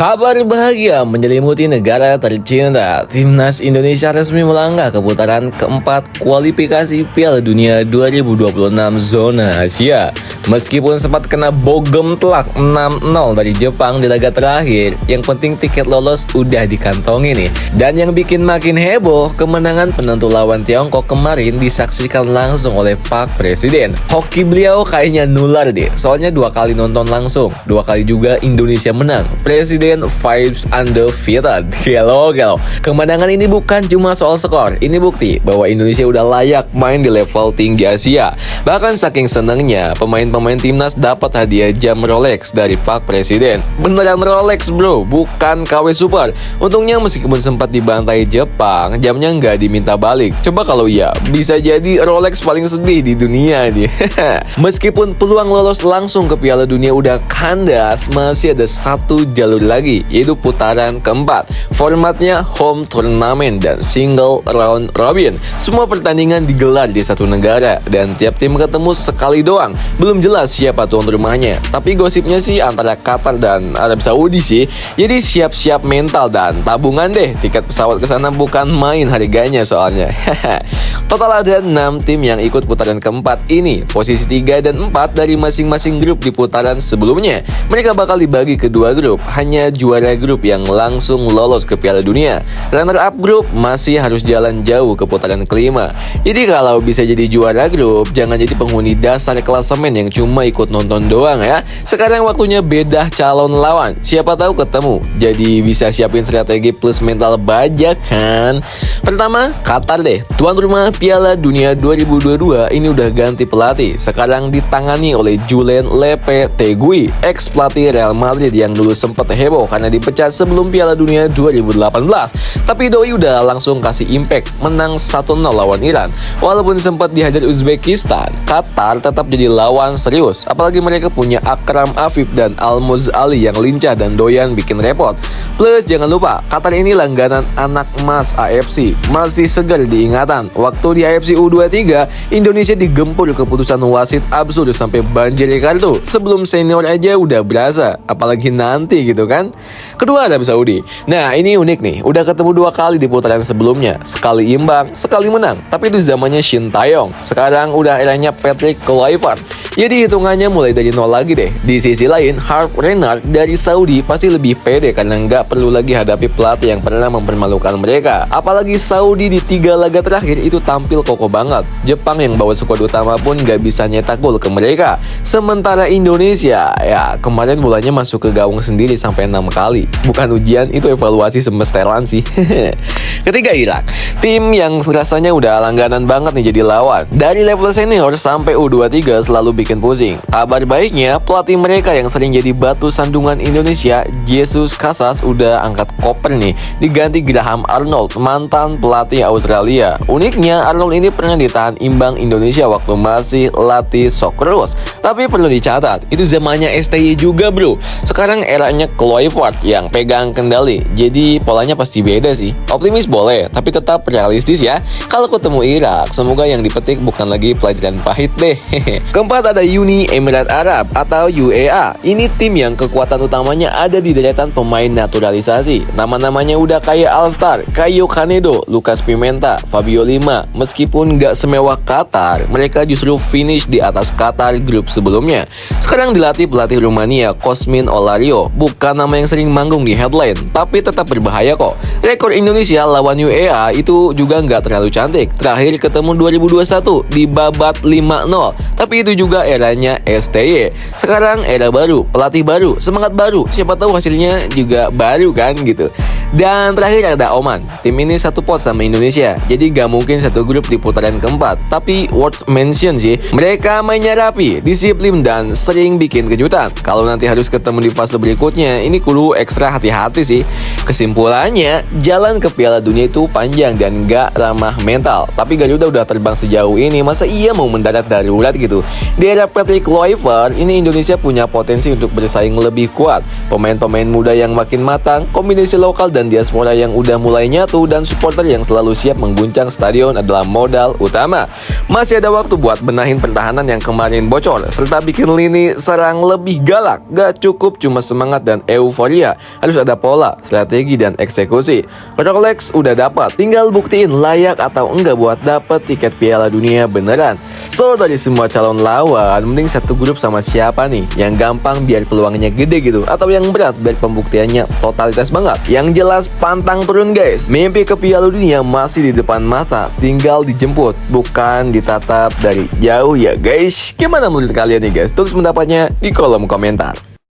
Kabar bahagia menyelimuti negara tercinta. Timnas Indonesia resmi melangkah ke putaran keempat kualifikasi Piala Dunia 2026 zona Asia. Meskipun sempat kena bogem telak 6-0 dari Jepang di laga terakhir, yang penting tiket lolos udah dikantongi nih. Dan yang bikin makin heboh, kemenangan penentu lawan Tiongkok kemarin disaksikan langsung oleh Pak Presiden. Hoki beliau kayaknya nular deh, soalnya 2 kali nonton langsung, 2 kali juga Indonesia menang. Presiden vibes undefeated. Gelo. Kemenangan ini bukan cuma soal skor, ini bukti bahwa Indonesia udah layak main di level tinggi Asia. Bahkan saking senengnya, pemain-pemain timnas dapat hadiah jam Rolex dari Pak Presiden. Beneran Rolex bro, bukan KW Super. Untungnya meskipun sempat dibantai Jepang, jamnya nggak diminta balik. Coba kalau iya, bisa jadi Rolex paling sedih di dunia nih. Meskipun peluang lolos langsung ke Piala Dunia udah kandas, masih ada satu jalur lagi, yaitu putaran keempat. Formatnya home tournament dan single round robin. Semua pertandingan digelar di satu negara dan tiap tim ketemu sekali doang. Belum jelas siapa tuan rumahnya, tapi gosipnya sih antara Qatar dan Arab Saudi sih. Jadi siap-siap mental dan tabungan deh, tiket pesawat ke sana bukan main harganya soalnya. Total ada 6 tim yang ikut putaran keempat ini. Posisi 3 dan 4 dari masing-masing grup di putaran sebelumnya. Mereka bakal dibagi ke 2 grup. Hanya juara grup yang langsung lolos ke Piala Dunia. Runner up grup masih harus jalan jauh ke putaran kelima. Jadi kalau bisa jadi juara grup, jangan jadi penghuni dasar klasemen yang cuma ikut nonton doang ya. Sekarang waktunya bedah calon lawan. Siapa tahu ketemu. Jadi bisa siapin strategi plus mental baja kan. Pertama, Qatar deh. Tuan rumah Piala Dunia 2022 ini udah ganti pelatih. Sekarang ditangani oleh Julen Lopetegui, ex pelatih Real Madrid yang dulu sempat heboh karena dipecat sebelum Piala Dunia 2018. Tapi Doi udah langsung kasih impact, menang 1-0 lawan Iran. Walaupun sempat dihajar Uzbekistan, Qatar tetap jadi lawan serius. Apalagi mereka punya Akram Afif dan Almoz Ali yang lincah dan doyan bikin repot. Plus jangan lupa, Qatar ini langganan anak emas AFC, masih segar diingatan. Waktu di AFC U23, Indonesia digempur keputusan wasit absurd sampai banjir kartu. Sebelum senior aja udah berasa, apalagi nanti gitu kan. Kedua, Arab Saudi. Nah ini unik nih, udah ketemu 2 kali di putaran sebelumnya. Sekali imbang, sekali menang. Tapi itu zamannya Shin Taeyong. Sekarang udah eranya Patrick Kluivert. Jadi hitungannya mulai dari nol lagi deh. Di sisi lain, Herve Renard dari Saudi pasti lebih pede karena nggak perlu lagi hadapi pelatih yang pernah mempermalukan mereka. Apalagi Saudi di 3 laga terakhir itu tampil kokoh banget. Jepang yang bawa skuad utama pun nggak bisa nyetak gol ke mereka. Sementara Indonesia, ya kemarin bolanya masuk ke gawang sendiri sampai 6 kali. Bukan ujian, itu evaluasi semestelan sih. Ketiga, Irak. Tim yang rasanya udah langganan banget nih jadi lawan. Dari level senior sampai U23 selalu bikin pusing. Kabar baiknya, pelatih mereka yang sering jadi batu sandungan Indonesia, Jesus Casas, udah angkat koper nih. Diganti Graham Arnold, mantan pelatih Australia. Uniknya, Arnold ini pernah ditahan imbang Indonesia waktu masih latih Socceroos. Tapi perlu dicatat, itu zamannya STY juga bro. Sekarang eranya Kluivert yang pegang kendali. Jadi polanya pasti beda sih. Optimis boleh, tapi tetap realistis ya. Kalau ketemu Irak, semoga yang dipetik bukan lagi pelajaran pahit deh. Keempat, ada Uni Emirat Arab atau UEA. Ini tim yang kekuatan utamanya ada di deretan pemain naturalisasi. Nama-namanya udah kayak All-Star, Caio Canedo, Lucas Pimenta, Fabio Lima. Meskipun nggak semewah Qatar, mereka justru finish di atas Qatar grup sebelumnya. Sekarang dilatih pelatih Rumania, Cosmin Olario. Bukan nama yang sering manggung di headline, tapi tetap berbahaya kok. Rekor Indonesia lawan UEA itu juga nggak terlalu cantik. Terakhir ketemu 2021 di babat 5-0. Tapi itu juga eranya STY. Sekarang era baru, pelatih baru, semangat baru. Siapa tahu hasilnya juga baru kan gitu. Dan terakhir ada Oman. Tim ini satu pot sama Indonesia, jadi gak mungkin satu grup di putaran keempat. Tapi worth mention sih, mereka mainnya rapi, disiplin, dan sering bikin kejutan. Kalau nanti harus ketemu di fase berikutnya, ini kudu ekstra hati-hati sih. Kesimpulannya, jalan ke Piala Dunia itu panjang dan gak ramah mental. Tapi Garuda udah terbang sejauh ini, masa iya mau mendarat darurat gitu? Di era Patrick Kluivert, ini Indonesia punya potensi untuk bersaing lebih kuat. Pemain-pemain muda yang makin matang, kombinasi lokal dan dan diaspora yang udah mulai nyatu dan supporter yang selalu siap mengguncang stadion adalah modal utama. Masih ada waktu buat benahin pertahanan yang kemarin bocor, serta bikin lini serang lebih galak. Gak cukup cuma semangat dan euforia, harus ada pola, strategi, dan eksekusi. Rolex udah dapat, tinggal buktiin layak atau enggak buat dapet tiket Piala Dunia beneran. So, dari semua calon lawan, mending satu grup sama siapa nih yang gampang biar peluangnya gede gitu, atau yang berat biar pembuktiannya totalitas banget. Yang jelas pantang turun guys, mimpi ke Piala Dunia masih di depan mata, tinggal dijemput, bukan ditatap dari jauh ya guys. Gimana menurut kalian nih guys? Tulis pendapatnya di kolom komentar.